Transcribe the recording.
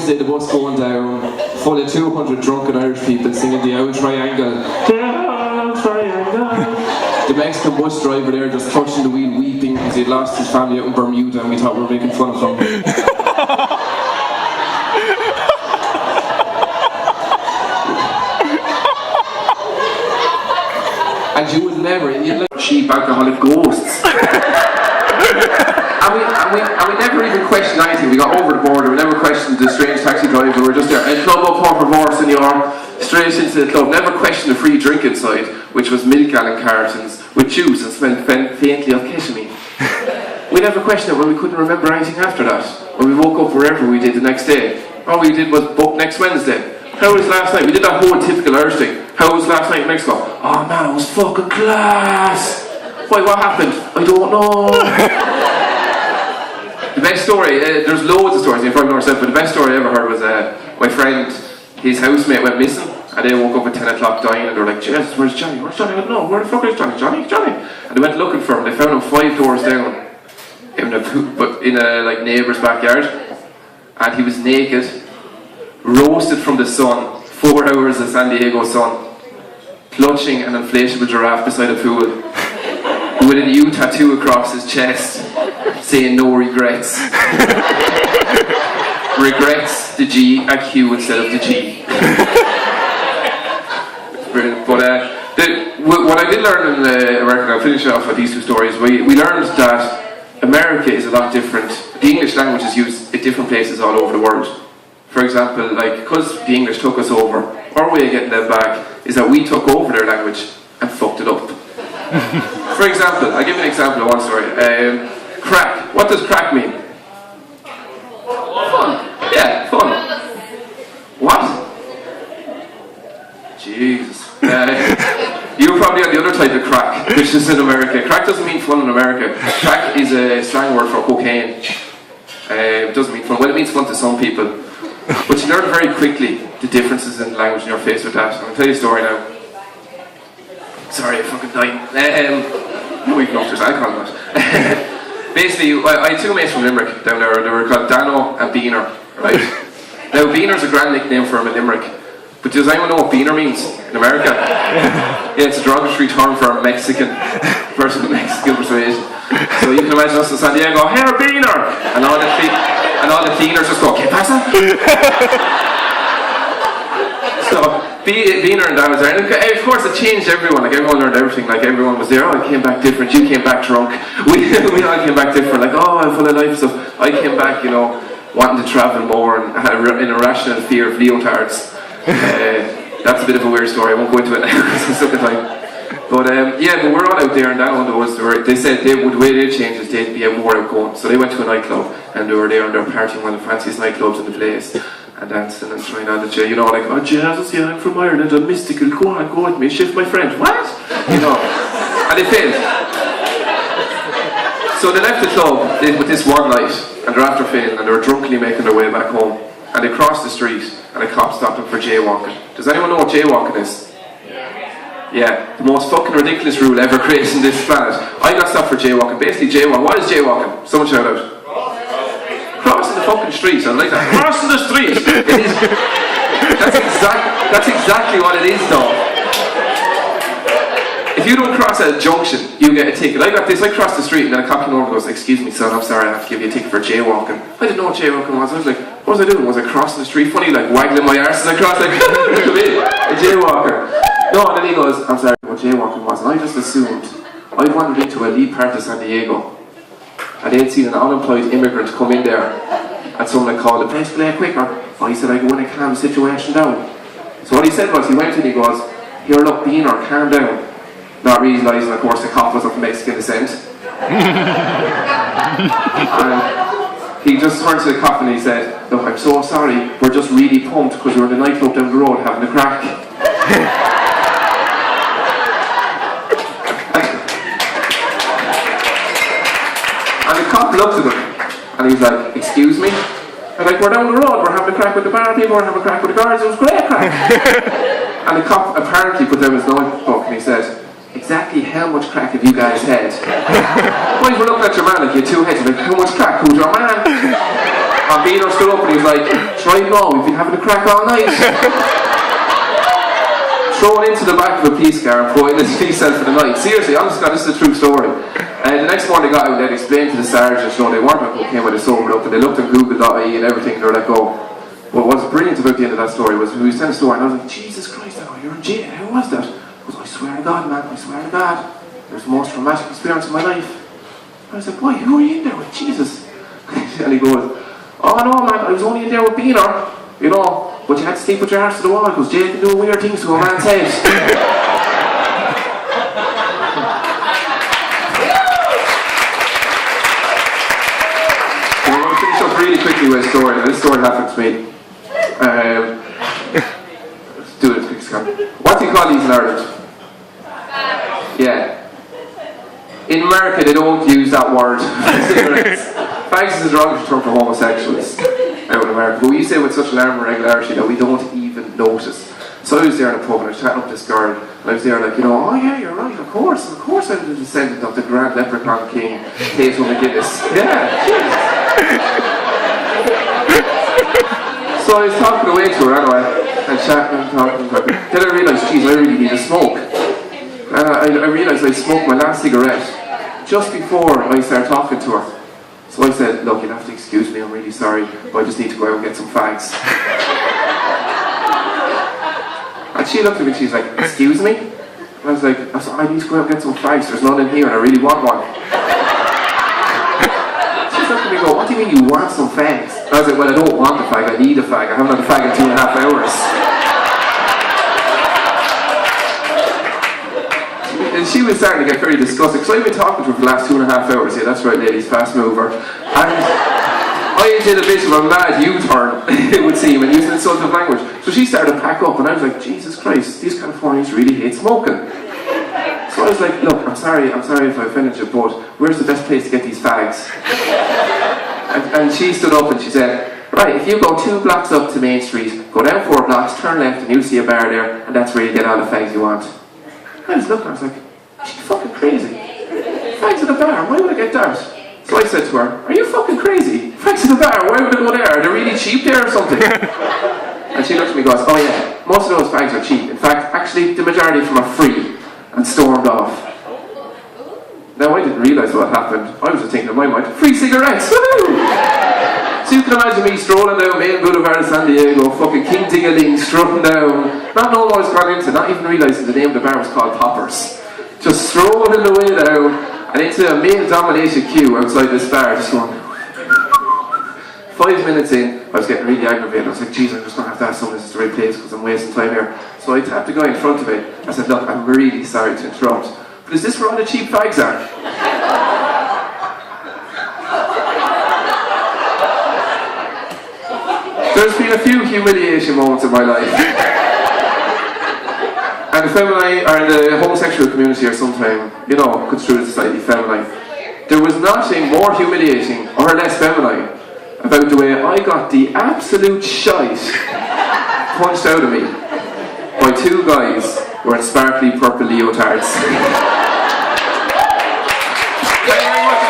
day the bus going down, full of 200 drunken Irish people singing the old triangle. The old triangle. The Mexican bus driver there just touching the wheel weeping because he'd lost his family out in Bermuda and we thought we were making fun of him. And you would never, you'd like cheap alcoholic ghosts. and we never even questioned anything. We got over the border, we never questioned the strange taxi driver. We were just there. El Club por favor, senor. Straight into the club. Never questioned the free drink inside, which was milk gallon cartons with juice and smelled faintly of ketamine. We never questioned it when we couldn't remember anything after that. When we woke up wherever we did the next day. All we did was book next Wednesday. How was last night? We did that whole typical Irish thing. How was last night in Mexico? Oh man, it was fucking class. Why, what happened? I don't know. The best story, there's loads of stories, you probably know yourself, but the best story I ever heard was my friend, his housemate went missing, and they woke up at 10 o'clock dying, and they were like, Jesus, where's Johnny? Where's Johnny? I don't know, where the fuck is Johnny? Johnny? And they went looking for him, they found him 5 doors down, in a like neighbour's backyard, and he was naked, roasted from the sun, 4 hours of San Diego sun, clutching an inflatable giraffe beside a pool, with a U tattoo across his chest, saying no regrets. Regrets, the G, a Q instead of the G. Brilliant. But what I did learn in America, I'll finish off with these 2 stories, we learned that America is a lot different. The English language is used at different places all over the world. For example, like, because the English took us over, our way of getting them back is that we took over their language and fucked it up. For example, I'll give you an example of one story. Crack. What does crack mean? Fun. Yeah, fun. What? Jesus. You're probably on the other type of crack, which is in America. Crack doesn't mean fun in America. Crack is a slang word for cocaine. It doesn't mean fun. Well, it means fun to some people. But you learn very quickly the differences in language and you're faced with that. I'll tell you a story now. Sorry, I'm fucking dying. No, even know if there's alcohol in it. Basically, I had 2 mates from Limerick down there. They were called Dano and Beaner, right? Now, Beaner's a grand nickname for him in Limerick. But does anyone know what Beaner means in America? Yeah, it's a derogatory term for a Mexican person with Mexican persuasion. So you can imagine us in San Diego, "Here, Beaner!" And all the cleaners just go, "¿Qué pasa?" So, Beaner and I was there, and of course it changed everyone, like everyone learned everything, like everyone was there, "Oh, I came back different, you came back drunk." We all came back different, like, "Oh, I'm full of life stuff." I came back, you know, wanting to travel more and had an irrational fear of leotards. That's a bit of a weird story, I won't go into it now because it's such a time. But yeah, but we're all out there, and that one they said the way they'd change is they'd be more outgoing. So they went to a nightclub and they were there and they were partying one of the fanciest nightclubs in the place and dancing and trying on the chair, you know, like, "Oh Jesus, yeah, I'm from Ireland, I'm mystical, go on, go with me, shift my friend." What? You know. And they failed. So they left the club with this one night and they're after failing and they were drunkenly making their way back home. And they crossed the street and a cop stopped them for jaywalking. Does anyone know what jaywalking is? Yeah, the most fucking ridiculous rule ever created in this planet. I got stopped for jaywalking. Basically, jaywalking. What is jaywalking? Someone shout out. Crossing the fucking street. I like that. Crossing the street. It is. That's exactly what it is, though. If you don't cross at a junction, you get a ticket. I got this. I crossed the street and then a cop came over and goes, "Excuse me, son. I'm sorry. I have to give you a ticket for jaywalking." I didn't know what jaywalking was. I was like, "What was I doing? Was I crossing the street? Funny, like waggling my arse as I crossed. Like, look at me, a jaywalker." No, and then he goes, "I'm sorry, what jaywalking was." And I just assumed I'd wandered into a elite part of San Diego and they'd seen an unemployed immigrant come in there and someone had called the place play quicker. Oh, he said, "I go in and calm the situation down." So what he said was, he went in and he goes, "Here, look, Beaner, calm down." Not realising, of course, the cop was of Mexican descent. And he just turned to the cop and he said, "Look, I'm so sorry, we're just really pumped because we're in the nightclub down the road having a crack." And the cop looked at him and he was like, "Excuse me?" I'm like, "We're down the road, we're having a crack with the bar people, we're having a crack with the guards, it was great crack." And the cop apparently put down his notebook and he said, "Exactly how much crack have you guys had?" Well, we're looking at your man like you had 2 heads, like, "How much crack? Who's your man?" And Beaner stood up and he was like, try no, we've been having a crack all night. Thrown into the back of a police car and put in his police cell for the night. Seriously, honest God, this is a true story. And the next morning they got out and they explained to the sergeant, you know, they weren't on cocaine when they sobered up, and they looked at Google.ie and everything, and they were like, oh. But what was brilliant about the end of that story was, we was telling a story, and I was like, Jesus Christ, oh, you're in jail, how was that? He goes, I swear to God, man, I swear to God, it was the most traumatic experience of my life. I was like, why, who were you in there with? Jesus. And he goes, oh no, man, I was only in there with Beaner, you know, but you had to sleep with your arse to the wall, because jail can do weird things to a man's head. Really quickly with a story. Now, this story happened to me. Let's do it as quick as I can. What do you call these in Ireland? Yeah. In America, they don't use that word. Fags is a derogatory term for homosexuals out in America. But we say it with such alarming regularity that we don't even notice. So I was there in a pub and I was chatting up with this girl, and I was there like, you know, oh yeah, you're right, of course I'm the descendant of the Grand Leprechaun King, Kate McGuinness. Yeah, so I was talking away to her anyway, and chatting and talking. Then I realised, geez, I really need a smoke. I realised I smoked my last cigarette just before I started talking to her. So I said, look, you'll have to excuse me, I'm really sorry, but I just need to go out and get some fags. And she looked at me and she's like, excuse me? And I was like, I need to go out and get some fags, there's none in here and I really want one. She's looking at me and go, what do you mean you want some fags? And I was like, well, I don't want a fag, I need a fag. I haven't had a fag in 2.5 hours. And she was starting to get very disgusted, because I've been talking to her for the last 2.5 hours. Yeah, that's right, ladies, fast mover. And I did a bit of a mad U-turn, it would seem, and using insultive language. So she started to pack up, and I was like, Jesus Christ, these Californians really hate smoking. So I was like, look, I'm sorry if I offended you, but where's the best place to get these fags? And she stood up and she said, right, if you go 2 blocks up to Main Street, go down 4 blocks, turn left, and you'll see a bar there, and that's where you get all the fags you want. I was looking, I was like, she's fucking crazy. Fags at a bar, why would I get that? So I said to her, are you fucking crazy? Fags at a bar, why would I go there? Are they really cheap there or something? And she looked at me and goes, oh yeah, most of those fags are cheap. In fact, actually, the majority of them are free. And stormed off. Now I didn't realise what happened. I was just thinking in my mind, free cigarettes, woohoo! So you can imagine me strolling down Main Boulevard of San Diego, fucking King Ding-a-ling, strutting down, not knowing what I was going into, not even realising the name of the bar was called Poppers. Just strolling the way down, and into a male-dominated queue outside this bar, just going. 5 minutes in, I was getting really aggravated. I was like, geez, I'm just going to have to ask someone if this is the right place because I'm wasting time here. So I tapped the guy in front of me. I said, look, I'm really sorry to interrupt, but is this where all the cheap fags are? There's been a few humiliation moments in my life. And the feminine, or the homosexual community or sometime, you know, construed as slightly feminine. There was nothing more humiliating or less feminine about the way I got the absolute shite punched out of me by 2 guys wearing sparkly purple leotards. Thank you very much.